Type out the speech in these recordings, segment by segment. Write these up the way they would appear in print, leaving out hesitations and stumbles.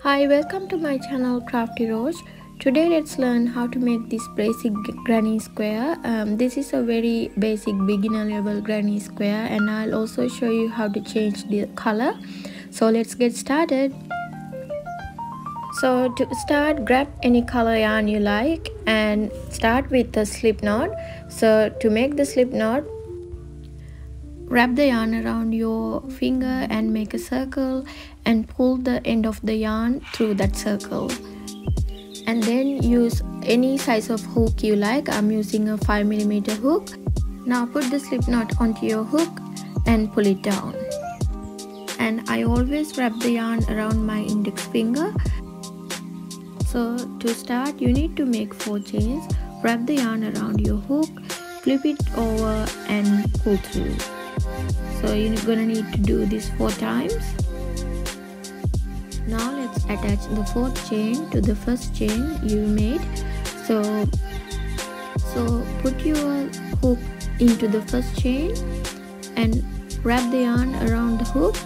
Hi, welcome to my channel Crafty Rose. Today let's learn how to make this basic granny square. This is a very basic beginner level granny square, and I'll also show you how to change the color. So let's get started. So to start, grab any color yarn you like and start with the slip knot. So to make the slip knot, wrap the yarn around your finger and make a circle and pull the end of the yarn through that circle. And then use any size of hook you like. I'm using a 5mm hook. Now put the slip knot onto your hook and pull it down. And I always wrap the yarn around my index finger. So to start, you need to make 4 chains. Wrap the yarn around your hook, flip it over and pull through. So you're gonna need to do this 4 times. Now let's attach the 4th chain to the first chain you made. So put your hook into the first chain and wrap the yarn around the hook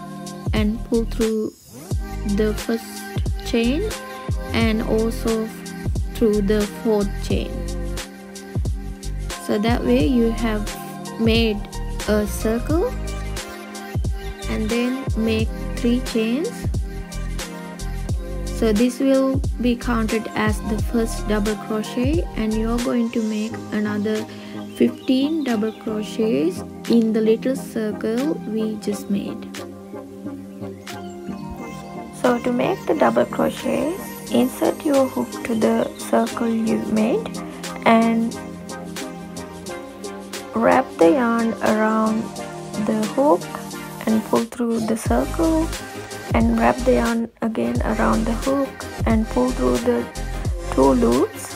and pull through the first chain and also through the 4th chain. So that way you have made a circle, and then make 3 chains. So this will be counted as the first double crochet, and you're going to make another 15 double crochets in the little circle we just made. So to make the double crochets, insert your hook to the circle you made and wrap the yarn around the hook and pull through the circle, and wrap the yarn again around the hook and pull through the 2 loops,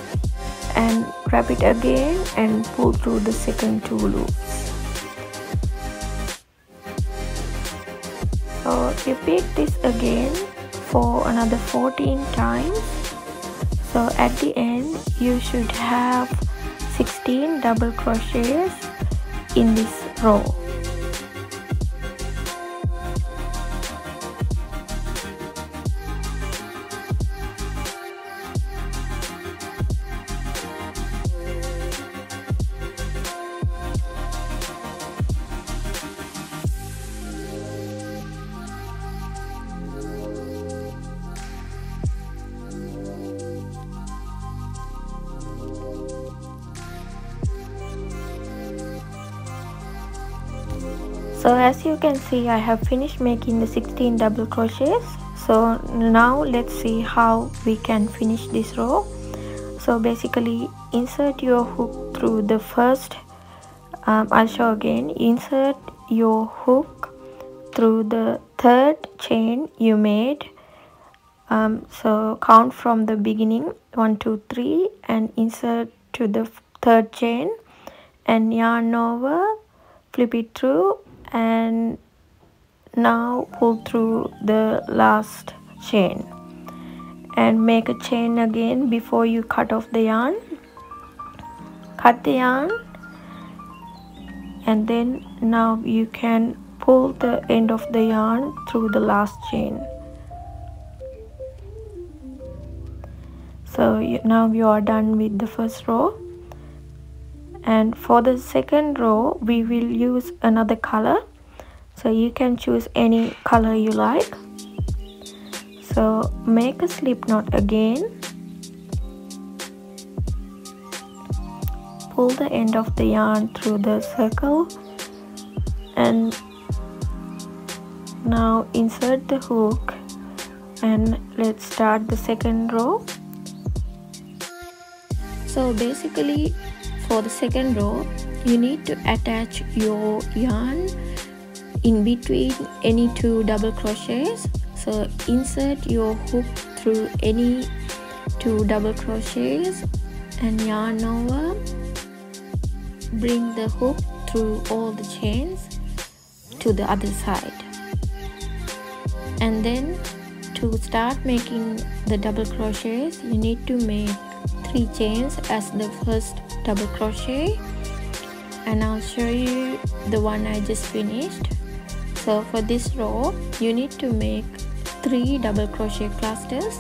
and wrap it again and pull through the second 2 loops. So repeat this again for another 14 times. So at the end you should have 16 double crochets in this row. So as you can see, I have finished making the 16 double crochets. So now let's see how we can finish this row. So basically, insert your hook through the first, I'll show again, insert your hook through the 3rd chain you made. So count from the beginning, 1 2 3, and insert to the 3rd chain and yarn over, flip it through, and now pull through the last chain and make a chain again before you cut off the yarn. Cut the yarn, and then now you can pull the end of the yarn through the last chain. So now you are done with the first row, and for the second row we will use another color. So you can choose any color you like. So make a slip knot again, pull the end of the yarn through the circle, and now insert the hook, and let's start the second row. So basically, for the second row you need to attach your yarn in between any 2 double crochets. So insert your hook through any 2 double crochets and yarn over, bring the hook through all the chains to the other side, and then to start making the double crochets you need to make 3 chains as the first double crochet, and I'll show you the one I just finished. So for this row you need to make 3 double crochet clusters.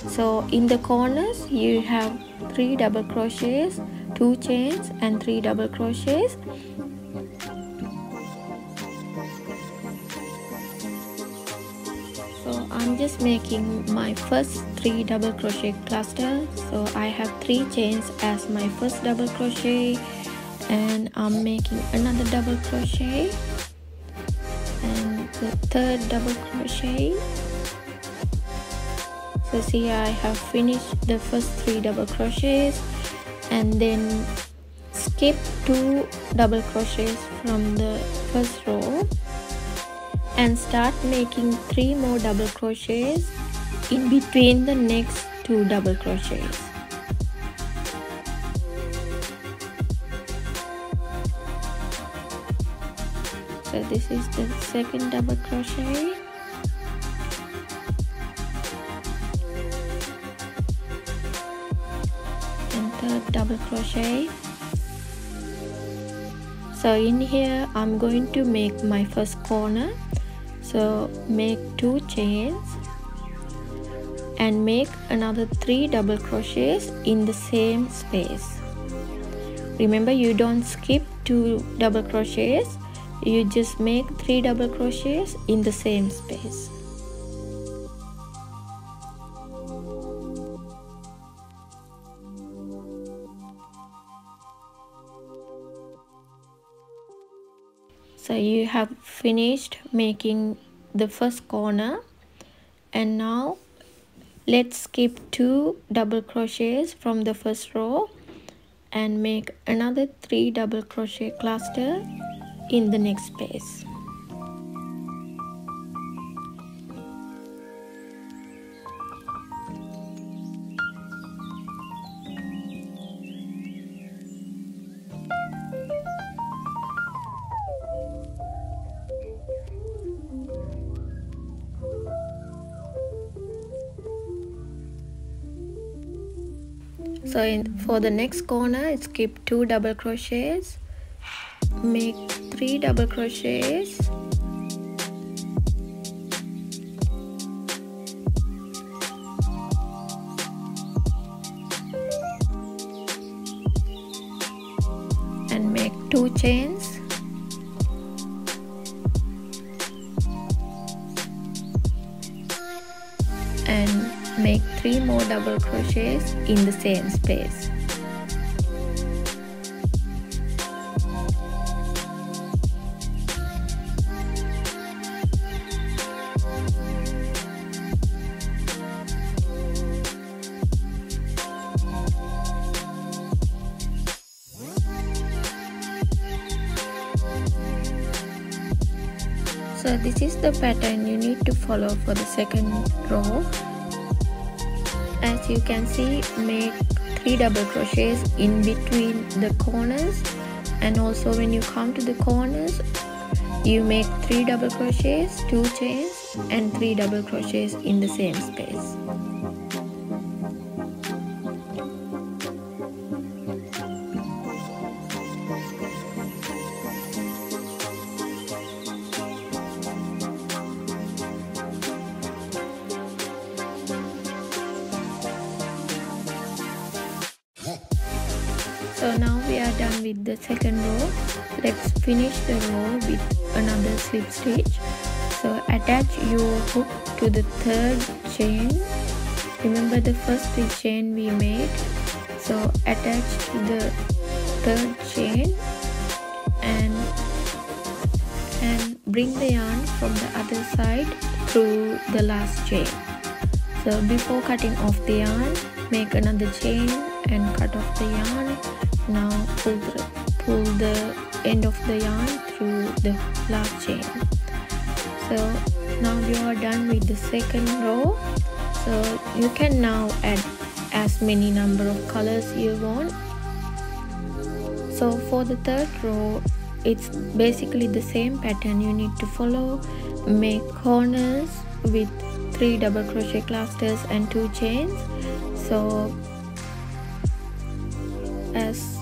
So in the corners you have 3 double crochets, 2 chains and 3 double crochets. So I'm just making my first 3 double crochet cluster. So I have 3 chains as my first double crochet, and I'm making another double crochet and the third double crochet. So see, I have finished the first 3 double crochets, and then skip 2 double crochets from the first row and start making 3 more double crochets in between the next 2 double crochets. So this is the second double crochet, and third double crochet. So in here I'm going to make my first corner. So make 2 chains and make another 3 double crochets in the same space. Remember, you don't skip 2 double crochets, you just make 3 double crochets in the same space. So you have finished making the first corner, and now let's skip 2 double crochets from the first row and make another 3 double crochet cluster in the next space. So for the next corner, skip 2 double crochets, make 3 double crochets, and make 2 chains, and make 3 more double crochets in the same space. So this is the pattern you need to follow for the second row. As you can see, make 3 double crochets in between the corners, and also when you come to the corners you make 3 double crochets, 2 chains and 3 double crochets in the same space. So now we are done with the second row. Let's finish the row with another slip stitch. So attach your hook to the third chain. Remember the first 3 chain we made. So attach to the third chain and bring the yarn from the other side through the last chain. So before cutting off the yarn, make another chain and cut off the yarn. Now pull the end of the yarn through the last chain. So now you are done with the second row. So you can now add as many number of colors you want. So for the third row, it's basically the same pattern you need to follow. Make corners with 3 double crochet clusters and 2 chains. So as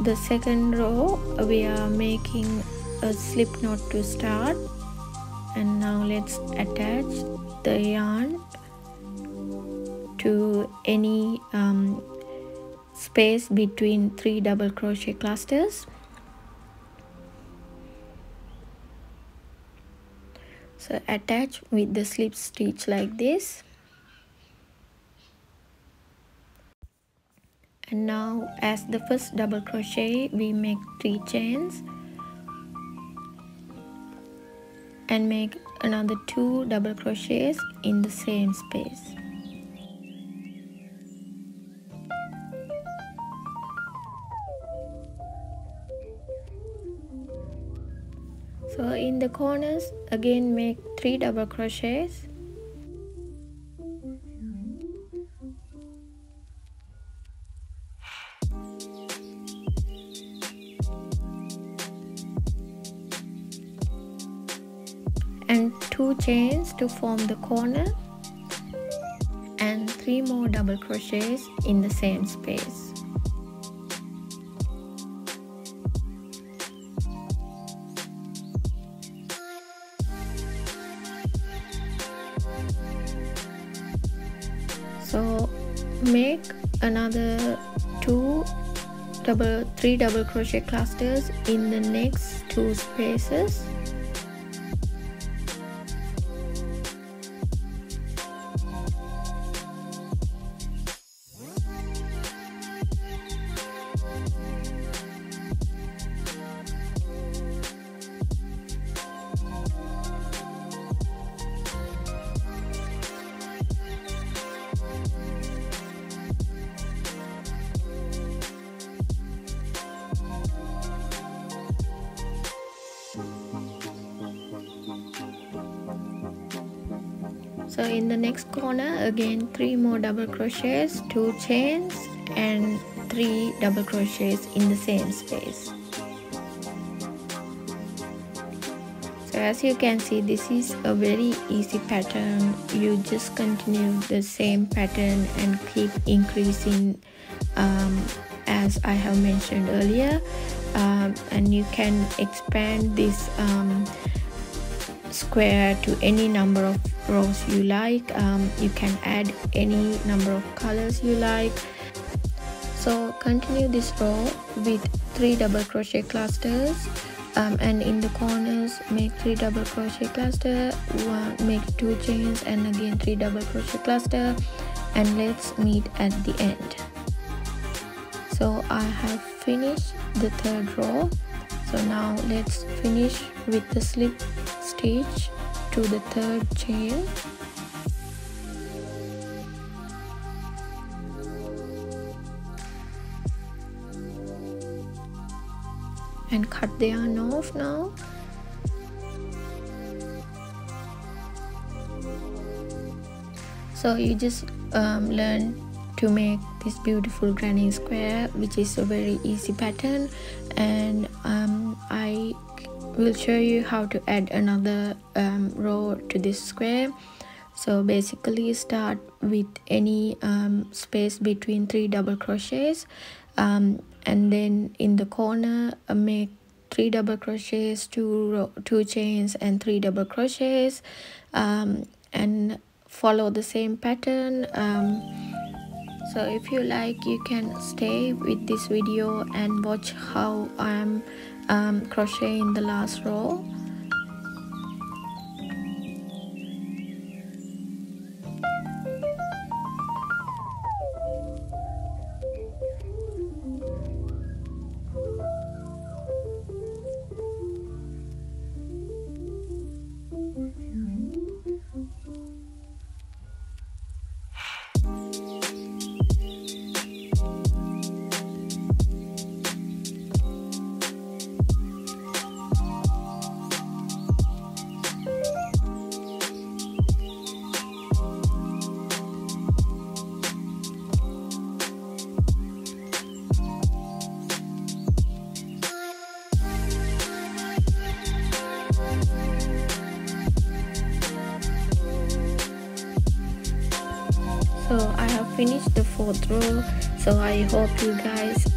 the second row, we are making a slip knot to start, and now let's attach the yarn to any space between 3 double crochet clusters. So attach with the slip stitch like this. And now as the first double crochet, we make 3 chains and make another 2 double crochets in the same space. So in the corners again make 3 double crochets. And 2 chains to form the corner and 3 more double crochets in the same space. So make another 3 double crochet clusters in the next 2 spaces. So in the next corner again 3 more double crochets, 2 chains and 3 double crochets in the same space. So as you can see, this is a very easy pattern. You just continue the same pattern and keep increasing as I have mentioned earlier, and you can expand this square to any number of rows you like. You can add any number of colors you like. So continue this row with 3 double crochet clusters, and in the corners make 3 double crochet cluster, make 2 chains and again 3 double crochet cluster, and let's meet at the end. So I have finished the 3rd row. So now let's finish with the slip stitch to the 3rd chain. And cut the yarn off now. So you just learn to make this beautiful granny square, which is a very easy pattern, and I will show you how to add another row to this square. So basically start with any space between 3 double crochets, and then in the corner make 3 double crochets, 2 chains and 3 double crochets, and follow the same pattern. So if you like, you can stay with this video and watch how I'm crocheting the last row. So I have finished the 4th row. So I hope you guys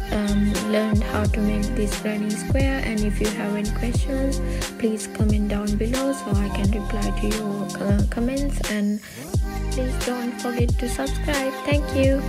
learned how to make this running square, and if you have any questions, please comment down below so I can reply to your comments, and please don't forget to subscribe. Thank you.